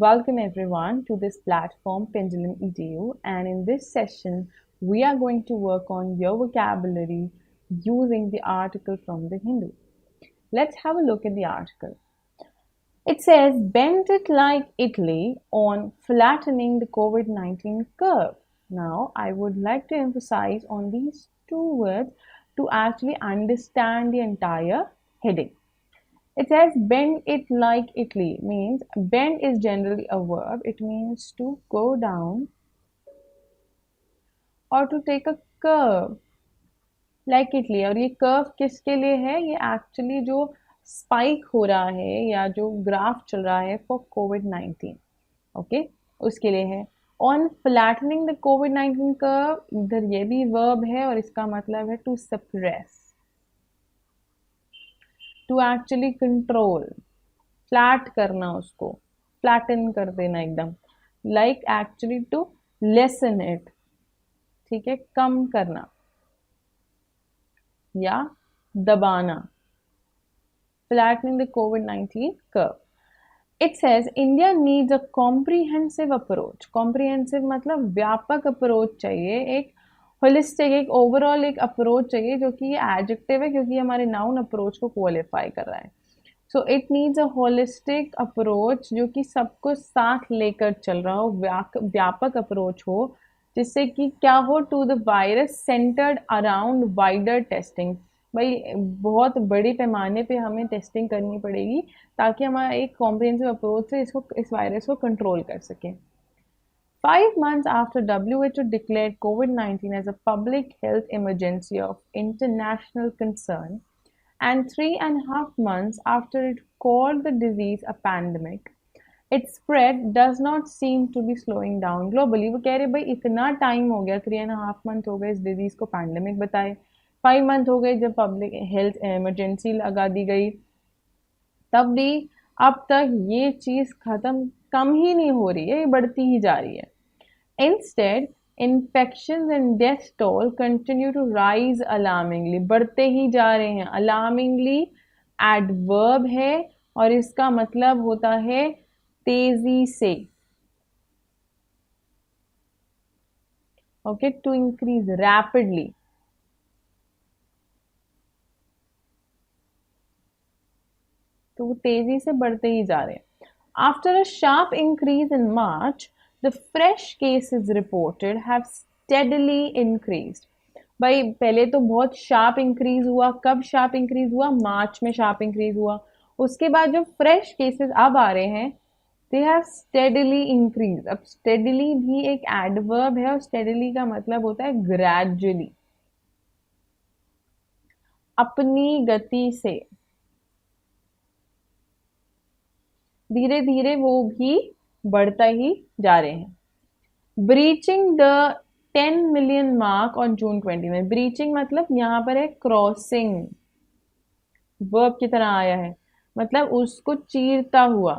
welcome everyone to this platform Pendulum EDU, and in this session we are going to work on your vocabulary using the article from the Hindu. Let's have a look at the article. It says bend it like Italy on flattening the COVID-19 curve. Now I would like to emphasize on these two words to actually understand the entire heading. It says bend it like Italy means bend is generally a verb. It means to go down or to take a curve like Italy. और ये curve किसके लिए है? ये actually जो spike हो रहा है या जो ग्राफ चल रहा है फॉर कोविड-19, ओके, उसके लिए है. ऑन फ्लैटनिंग द कोविड-19 कर्व, इधर ये भी वर्ब है और इसका मतलब है to suppress, to actually control, flat करना, उसको फ्लैटन कर देना एकदम, like actually to lessen it, ठीक है, कम करना या दबाना. फ्लैटनिंग द कोविड-19 curve. It says India needs a comprehensive approach. Comprehensive मतलब व्यापक अप्रोच चाहिए, एक होलिस्टिक, एक ओवरऑल एक अप्रोच चाहिए, जो कि ये एडजेक्टिव है क्योंकि हमारे नाउन अप्रोच को क्वालिफाई कर रहा है. So it needs a holistic approach जो कि सबको साथ लेकर चल रहा हो, व्यापक अप्रोच हो, जिससे कि क्या हो, to the virus centred around wider testing. भाई बहुत बड़े पैमाने पे हमें टेस्टिंग करनी पड़ेगी ताकि हमारा एक कॉम्प्रिहेंसिव अप्रोच से इस वायरस को कंट्रोल कर सकें. 5 months after WHO declared COVID-19 as a public health emergency of international concern, and 3.5 months after it called the disease a pandemic, its spread does not seem to be slowing down globally. वो कह रहे भाई इतना time हो गया, 3.5 month हो गए इस डिजीज को पैंडेमिक बताए, 5 month हो गए जब पब्लिक हेल्थ इमरजेंसी लगा दी गई, तब भी अब तक ये चीज कम ही नहीं हो रही है, ये बढ़ती ही जा रही है. Instead, infections and death toll continue to rise alarmingly. बढ़ते ही जा रहे हैं. Alarmingly adverb है और इसका मतलब होता है तेजी से. Okay, to increase rapidly. तो वो तेजी से बढ़ते ही जा रहे हैं. After a sharp increase in March, the fresh cases reported have steadily increased. भाई पहले तो बहुत शार्प इंक्रीज हुआ. कब शार्प इंक्रीज हुआ? मार्च में शार्प इंक्रीज हुआ. उसके बाद जो फ्रेश केसेस अब आ रहे हैं, दे हैव स्टेडली इंक्रीज. अब स्टेडली भी एक एडवर्ब है और स्टेडली का मतलब होता है ग्रेजुअली, अपनी गति से, धीरे धीरे वो भी बढ़ता ही जा रहे हैं. Breaching the 10 million mark on June 29. Breaching मतलब यहाँ पर है क्रॉसिंग, वर्ब की तरह आया है, मतलब उसको चीरता हुआ.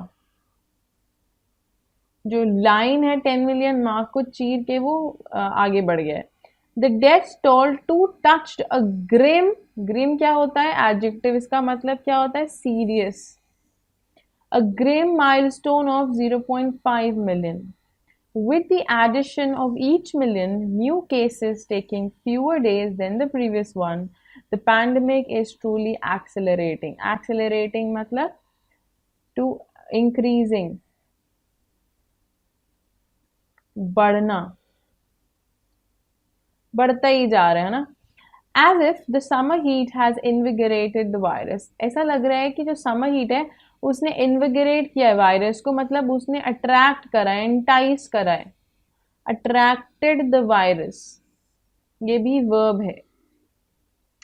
जो लाइन है 10 million मार्क को चीर के वो आगे बढ़ गया है. The death toll to touched a grim. Grim क्या होता है? एडजेक्टिव. इसका मतलब क्या होता है? Serious. A grim milestone of 0.5 million. With the addition of each million new cases taking fewer days than the previous one, the pandemic is truly accelerating. Accelerating मतलब to increasing, बढ़ना, बढ़ता ही जा रहा है ना. As if the summer heat has invigorated the virus. ऐसा लग रहा है कि जो समर हीट है उसने इन्विगरेट किया है वायरस को, मतलब उसने अट्रैक्ट करा है, एंटाइस करा है, अट्रैक्टेड द वायरस. ये भी वर्ब है,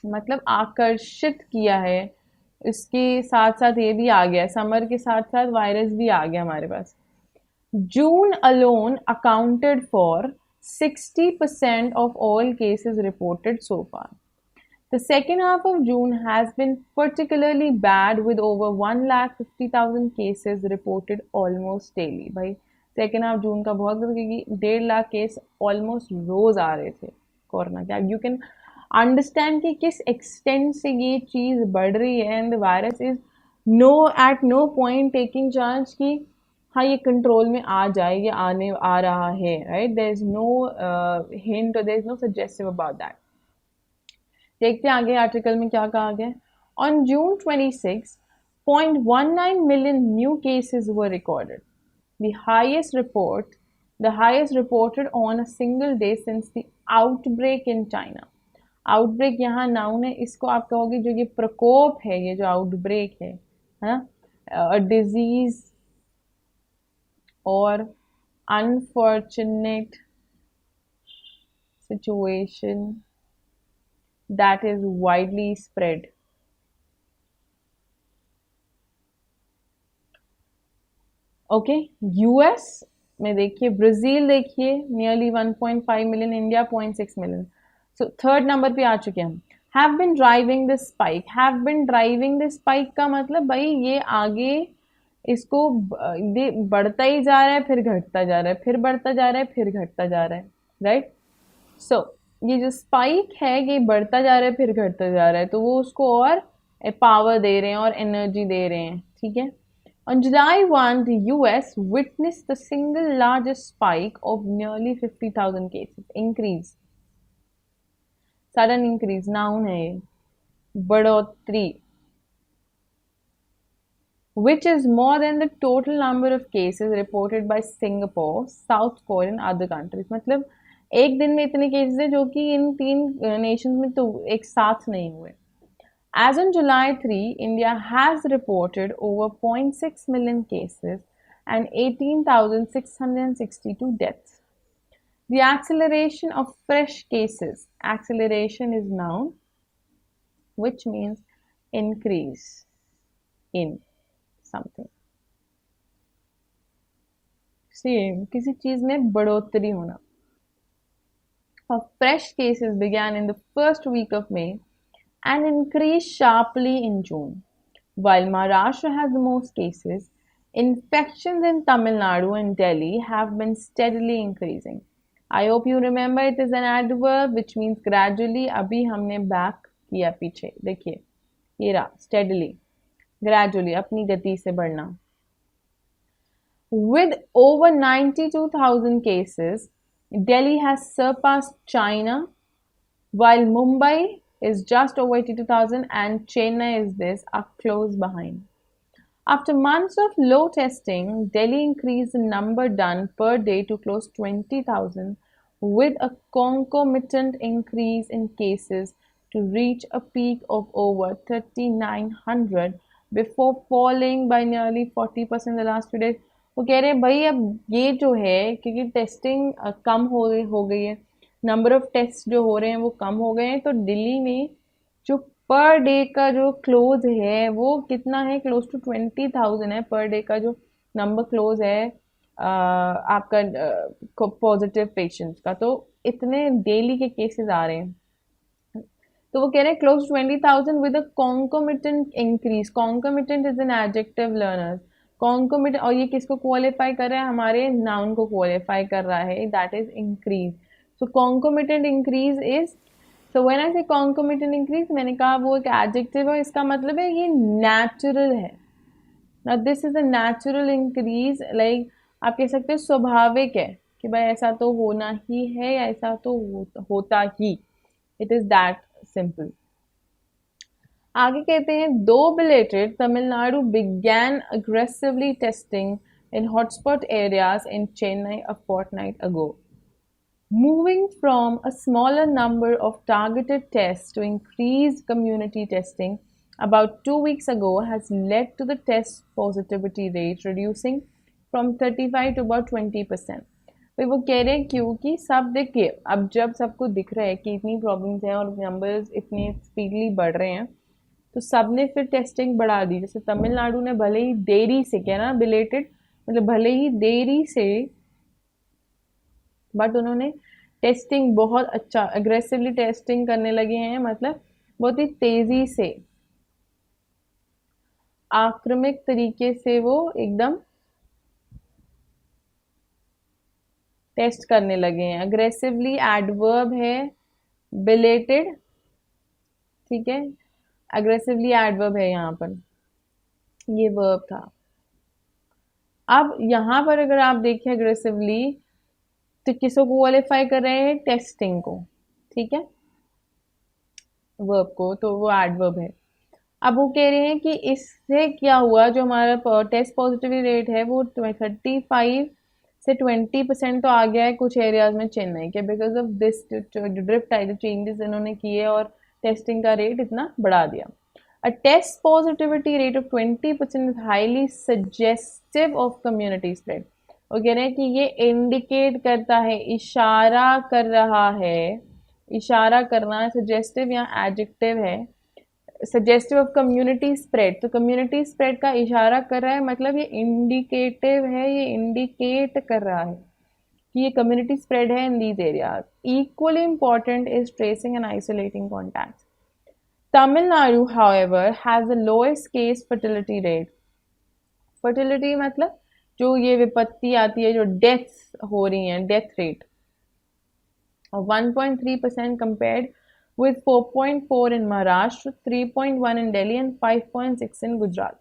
मतलब आकर्षित किया है. इसके साथ साथ ये भी आ गया, समर के साथ साथ वायरस भी आ गया हमारे पास. June alone accounted for 60% of all cases reported so far. The second half of June has been particularly bad with over 1,50,000 cases reported almost daily. भाई सेकेंड हाफ जून का बहुत, क्योंकि 1.5 लाख केस ऑलमोस्ट रोज आ रहे थे कोरोना के. यू कैन अंडरस्टैंड कि किस extent से ये चीज़ बढ़ रही है. And the virus is no at no point taking chance कि हाँ ये कंट्रोल में आ जाए, ये आने आ रहा है, right, there is no hint और there is no suggestive about that. देखते हैं आगे आर्टिकल में क्या कहा गया। On June 26, 0.19 million new cases were recorded, the highest report, the highest reported on a single day since the outbreak in China. Outbreak यहाँ noun है, इसको आप कहोगे जो ये प्रकोप है, ये जो आउटब्रेक है ना, डिजीज और unfortunate situation that is widely spread. Okay, US में देखिए, ब्राजील देखिए nearly 1.5 million, India 0.6 million. So third number पे आ चुके हैं हम। Have been driving the spike, have been driving the spike का मतलब भाई ये आगे इसको बढ़ता ही जा रहा है, फिर घटता जा रहा है, फिर बढ़ता जा रहा है, फिर घटता जा रहा है, राइट। सो ये जो स्पाइक है ये बढ़ता जा रहा है फिर घटता जा रहा है, तो वो उसको और पावर दे रहे हैं और एनर्जी दे रहे हैं, ठीक है। On July 1, the US witnessed the single largest spike of nearly 50,000 cases. Increase. Sudden increase. Noun है ये. बढ़ोतरी. Which is more than the total number of cases reported by Singapore, South Korea and other countries. मतलब एक दिन में इतने cases है जो कि इन तीन नेशंस में तो एक साथ नहीं हुए। As on July 3, India has reported over 0.6 million cases and 18,662 deaths. The acceleration of fresh cases, acceleration is noun, which means increase in something. Same, किसी चीज में बढ़ोतरी होना. Of fresh cases began in the first week of May and increased sharply in June. While Maharashtra has the most cases, infections in Tamil Nadu and Delhi have been steadily increasing. I hope you remember it is an adverb which means gradually. अभी हमने back किया पीछे, देखिए ये रहा steadily, gradually, अपनी गति से बढ़ना. With over 92,000 cases, Delhi has surpassed China, while Mumbai is just over 82,000 and Chennai is this, are close behind. After months of low testing, Delhi increased the number done per day to close 20,000 with a concomitant increase in cases to reach a peak of over 3,900 before falling by nearly 40% in the last few days. वो कह रहे हैं भाई अब ये जो है क्योंकि टेस्टिंग कम हो गई है, नंबर ऑफ टेस्ट जो हो रहे हैं वो कम हो गए हैं, तो दिल्ली में जो पर डे का जो क्लोज है वो कितना है, क्लोज टू 20,000 है पर डे का जो नंबर क्लोज है आपका पॉजिटिव पेशेंट्स का, तो इतने डेली के केसेस आ रहे हैं। तो वो कह रहे हैं close 20,000 with a concomitant increase. Concomitant is an adjective learners, concomitant, और ये किसको क्वालिफाई कर रहा है, हमारे नाउन को क्वालिफाई कर रहा है, that is increase. So concomitant increase is, so when I से कॉन्कोमिटेंट इंक्रीज, मैंने कहा वो एक एडजेक्टिव है, इसका मतलब है ये नेचुरल है। Now this is a natural increase, like आप कह सकते हो स्वाभाविक है कि भाई ऐसा तो होना ही है या ऐसा तो होता ही, इट इज दैट सिंपल। आगे कहते हैं दो belated, Tamil Nadu began aggressively testing in hotspot areas in Chennai a fortnight ago. Moving from a smaller number of targeted tests to increased community testing about 2 weeks ago has led to the test positivity rate reducing from 35 to about 20%. भाई वो कह रहे हैं क्योंकि सब देखिए अब जब सबको दिख रहा है कि इतनी प्रॉब्लम्स हैं और नंबर्स इतनी स्पीडली बढ़ रहे हैं, तो सबने फिर टेस्टिंग बढ़ा दी। जैसे तमिलनाडु ने भले ही देरी से, क्या ना बिलेटेड मतलब भले ही देरी से, बट उन्होंने टेस्टिंग बहुत अच्छा एग्रेसिवली टेस्टिंग करने लगे हैं, मतलब बहुत ही तेजी से आक्रमक तरीके से वो एकदम टेस्ट करने लगे हैं। अग्रेसिवली एडवर्ब है, बिलेटेड, ठीक है, अग्रेसिवली एडवर्ब है यहाँ पर, ये वर्ब था। अब यहाँ पर अगर आप देखें अग्रेसिवली तो किसको क्वालिफाई कर रहे हैं, टेस्टिंग को, ठीक है, वर्ब को, तो वो एडवर्ब है। अब वो कह रहे हैं कि इससे क्या हुआ, जो हमारा टेस्ट पॉजिटिविटी रेट है वो 35 से 20% तो आ गया है कुछ एरियाज में चेन्नई के, because of this drift type changes इन्होंने किए और टेस्टिंग का रेट इतना बढ़ा दिया। A test positivity rate of 20% is highly suggestive of community spread. वो कह रहे हैं कि ये इंडिकेट करता है, इशारा कर रहा है, इशारा करना सजेस्टिव या एडजेक्टिव है, सजेस्टिव ऑफ कम्युनिटी स्प्रेड, तो कम्युनिटी स्प्रेड का इशारा कर रहा है, मतलब ये इंडिकेटिव है, ये इंडिकेट कर रहा है कि ये कम्युनिटी स्प्रेड है in these areas. Equally important is tracing and isolating contacts. Tamil Nadu however has the lowest case fertility rate। Fertility मतलब जो ये विपत्ति आती है, जो डेथ्स हो रही हैं, death rate of 1.3% compared with 4.4 in Maharashtra, 3.1 in Delhi and 5.6 in Gujarat.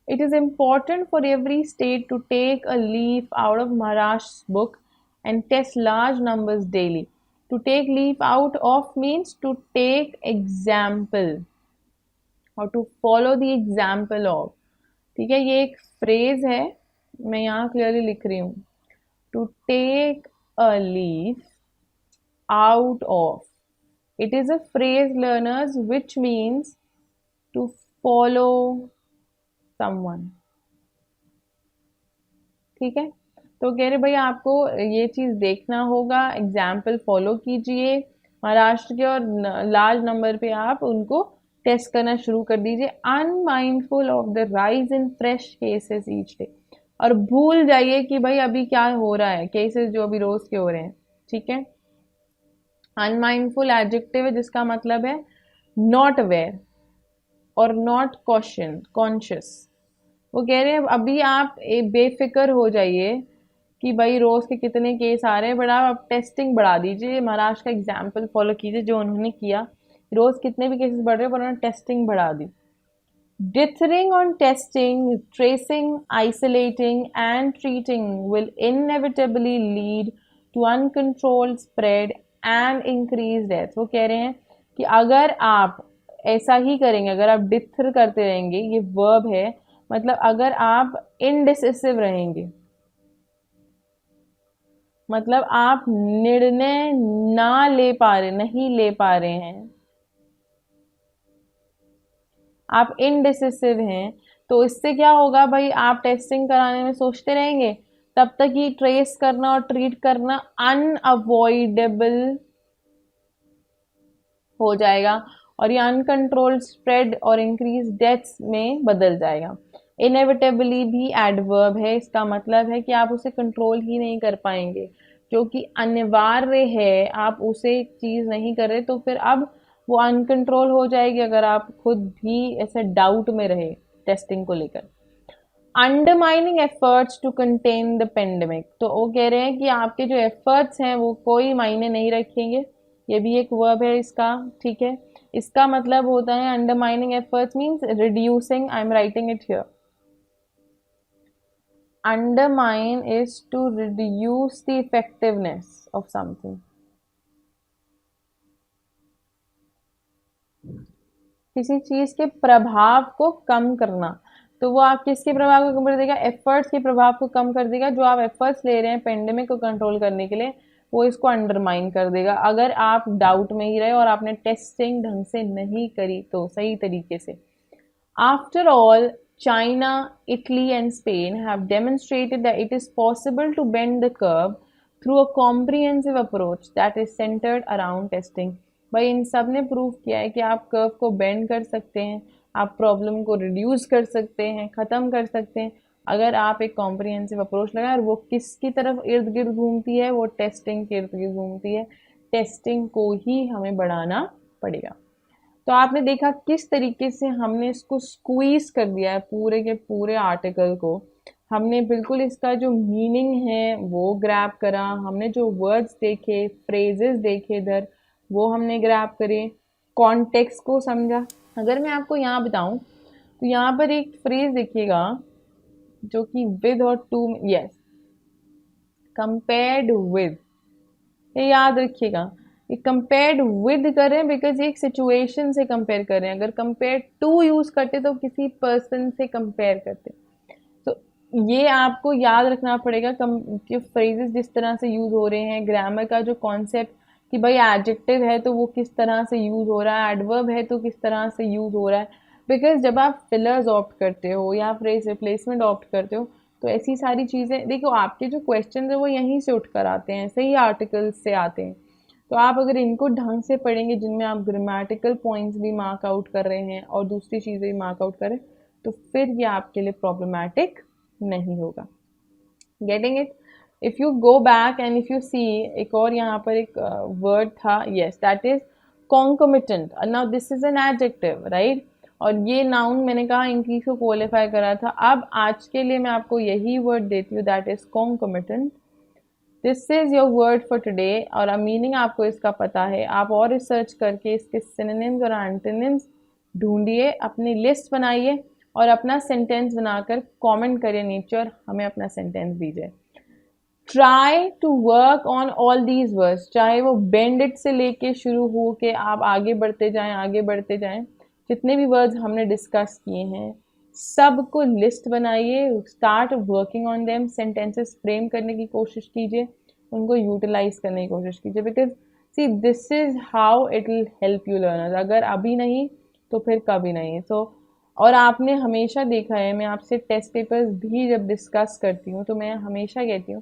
It is important for every state to take a leaf out of Maharashtra's book and test large numbers daily. To take leaf out of means to take example or to follow the example of। ठीक है, ये एक phrase है, मैं यहाँ clearly लिख रही हूँ, to take a leaf out of, it is a phrase learners which means to follow someone। ठीक है, तो कह रहे भाई आपको ये चीज देखना होगा, एग्जाम्पल फॉलो कीजिए महाराष्ट्र के, और लार्ज नंबर पे आप उनको टेस्ट करना शुरू कर दीजिए। Unmindful of the rise in fresh cases each day, और भूल जाइए कि भाई अभी क्या हो रहा है, केसेस जो अभी रोज के हो रहे हैं। ठीक है, अनमाइंडफुल एडजेक्टिव है जिसका मतलब है नॉट अवेयर और नॉट कॉन्शियस। वो कह रहे हैं अभी आप बेफिक्र हो जाइए कि भाई रोज के कितने केस आ रहे हैं, बट आप टेस्टिंग बढ़ा दीजिए। महाराष्ट्र का एग्जाम्पल फॉलो कीजिए जो उन्होंने किया, रोज कितने भी केसेस बढ़ रहे हैं पर उन्होंने टेस्टिंग बढ़ा दी। Dithering on testing, tracing, isolating, and treating will inevitably lead to uncontrolled spread and increased death। वो कह रहे हैं कि अगर आप ऐसा ही करेंगे, अगर आप डिथर करते रहेंगे, ये वर्ब है, मतलब अगर आप इनडिसिसिव रहेंगे, मतलब आप निर्णय ना ले पा रहे, नहीं ले पा रहे हैं, आप इनडिसिसिव हैं, तो इससे क्या होगा भाई, आप टेस्टिंग कराने में सोचते रहेंगे, तब तक ये ट्रेस करना और ट्रीट करना अनअवॉइडेबल हो जाएगा और ये अनकंट्रोल्ड स्प्रेड और इंक्रीज डेथ्स में बदल जाएगा। इनेविटेबली भी एडवर्ब है, इसका मतलब है कि आप उसे कंट्रोल ही नहीं कर पाएंगे, जो कि अनिवार्य है, आप उसे चीज नहीं कर रहे तो फिर अब वो अनकंट्रोल हो जाएगी अगर आप खुद भी ऐसे डाउट में रहे टेस्टिंग को लेकर। Undermining efforts to contain the pandemic, तो वो कह रहे हैं कि आपके जो एफर्ट्स हैं वो कोई मायने नहीं रखेंगे, ये भी एक वर्ब है इसका। ठीक है, इसका मतलब होता है undermining efforts means reducing, I am writing it here, undermine is to reduce the effectiveness of something। किसी चीज के प्रभाव को कम करना, तो वो आप किसके प्रभाव को कम कर देगा, एफर्ट्स के प्रभाव को कम कर देगा। जो आप एफर्ट्स ले रहे हैं पेंडेमिक को कंट्रोल करने के लिए, वो इसको अंडरमाइन कर देगा। अगर आप डाउट में ही रहे और आपने टेस्टिंग ढंग से नहीं करी तो सही तरीके से। After all China, Italy and Spain have demonstrated that it is possible to bend the curve through a comprehensive approach that is centered around testing। भाई इन सब ने प्रूव किया है कि आप कर्व को बेंड कर सकते हैं, आप प्रॉब्लम को रिड्यूस कर सकते हैं, ख़त्म कर सकते हैं, अगर आप एक कॉम्प्रिहेंसिव अप्रोच लगाएं। और वो किसकी तरफ इर्द गिर्द घूमती है, वो टेस्टिंग के इर्द गिर्द घूमती है। टेस्टिंग को ही हमें बढ़ाना पड़ेगा। तो आपने देखा किस तरीके से हमने इसको स्क्वीज कर दिया है, पूरे के पूरे आर्टिकल को हमने बिल्कुल इसका जो मीनिंग है वो ग्रैब करा, हमने जो वर्ड्स देखे, फ्रेजेस देखे इधर, वो हमने ग्रैब करे, कॉन्टेक्स्ट को समझा। अगर मैं आपको यहाँ बताऊं तो यहाँ पर एक फ्रेज देखिएगा, जो कि विद और टू, यस, कंपेयर्ड विद, ये याद रखिएगा, ये कंपेयर्ड विद कर रहे हैं बिकॉज एक सिचुएशन से कंपेयर कर रहे हैं। अगर कंपेयर टू यूज करते तो किसी पर्सन से कंपेयर करते। तो ये आपको याद रखना पड़ेगा कि फ्रेजेस जिस तरह से यूज हो रहे हैं, ग्रामर का जो कॉन्सेप्ट कि भाई एडजेक्टिव है तो वो किस तरह से यूज हो रहा है, एडवर्ब है तो किस तरह से यूज हो रहा है। बिकॉज जब आप फिलर्स ऑप्ट करते हो या फ्रेज रिप्लेसमेंट ऑप्ट करते हो तो ऐसी सारी चीज़ें देखो, आपके जो क्वेश्चन है वो यहीं से उठ कर आते हैं, सही आर्टिकल्स से आते हैं। तो आप अगर इनको ढंग से पढ़ेंगे जिनमें आप ग्रामेटिकल पॉइंट्स भी मार्क आउट कर रहे हैं और दूसरी चीज़ें भी मार्क आउट कर रहे हैं, तो फिर ये आपके लिए प्रॉब्लमैटिक नहीं होगा। Getting it? If you go back and if you see, एक और यहाँ पर एक वर्ड था, yes, that is concomitant. Now this is an adjective, right? और ये नाउन मैंने कहा इंग्लिश को क्वालिफाई करा था। अब आज के लिए मैं आपको यही वर्ड देती हूँ, that is concomitant. This is your word for today. और अब मीनिंग आपको इसका पता है, आप और रिसर्च करके इसके सिनोनिम्स और एंटोनिम्स ढूंढिए, अपनी लिस्ट बनाइए और अपना सेंटेंस बनाकर कमेंट करिए नीचे और हमें अपना सेंटेंस दीजिए। Try to work on all these words, चाहे वो बेंड इट से लेके शुरू हो के आप आगे बढ़ते जाएं, आगे बढ़ते जाएं। जितने भी वर्ड्स हमने डिस्कस किए हैं सबको लिस्ट बनाइए, start working on them, sentences frame करने की कोशिश कीजिए, उनको यूटिलाइज करने की कोशिश कीजिए। Because see this is how it will help you learners. अगर अभी नहीं तो फिर कभी नहीं। सो और आपने हमेशा देखा है, मैं आपसे टेस्ट पेपर्स भी जब डिस्कस करती हूँ तो मैं हमेशा कहती हूँ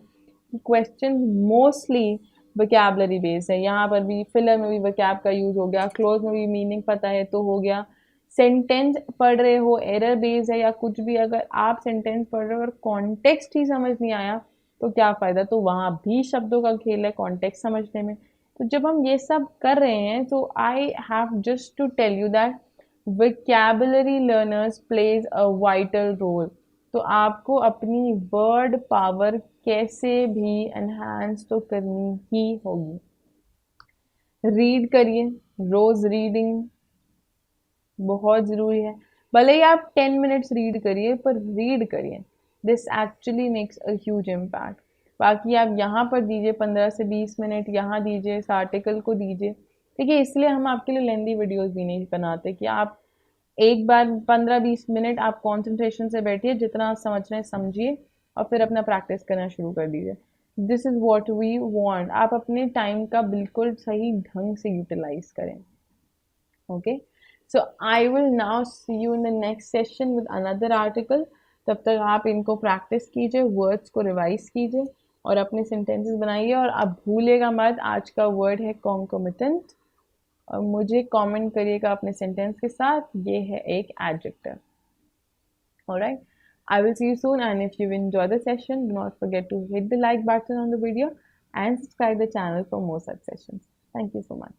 कि क्वेश्चन मोस्टली वोकैबुलरी बेस्ड है। यहाँ पर भी फिलर में भी वोकैब का यूज हो गया, क्लोज में भी मीनिंग पता है तो हो गया। सेंटेंस पढ़ रहे हो एरर बेस्ड है या कुछ भी, अगर आप सेंटेंस पढ़ रहे हो और कॉन्टेक्स्ट ही समझ नहीं आया तो क्या फ़ायदा। तो वहाँ भी शब्दों का खेल है कॉन्टेक्स्ट समझने में। तो जब हम ये सब कर रहे हैं तो I have just to tell you that vocabulary learners plays a vital role। तो आपको अपनी वर्ड पावर कैसे भी एनहांस तो करनी ही होगी। रीड करिए, रोज रीडिंग बहुत ज़रूरी है। भले ही आप 10 मिनट्स रीड करिए पर रीड करिए, this actually makes a huge impact. बाकी आप यहाँ पर दीजिए 15 से 20 मिनट, यहाँ दीजिए, इस आर्टिकल को दीजिए। देखिए इसलिए हम आपके लिए लेंदी वीडियोस भी नहीं बनाते कि आप एक बार 15-20 मिनट आप कंसंट्रेशन से बैठिए, जितना आप समझ रहे हैं समझिए और फिर अपना प्रैक्टिस करना शुरू कर दीजिए। This is what we want. आप अपने टाइम का बिल्कुल सही ढंग से यूटिलाइज करें। Okay, so I will now see you in the next session with another article. तब तक आप इनको प्रैक्टिस कीजिए, वर्ड्स को रिवाइज कीजिए और अपने सेंटेंसेस बनाइए। और अब भूलिएगा मत, आज का वर्ड है कॉन्कोमिटेंट और मुझे कमेंट करिएगा अपने सेंटेंस के साथ, ये है एक adjective. Alright, I will see you soon, and if you enjoy the session, do not forget to hit the like button on the video and subscribe the channel for more such sessions. Thank you so much.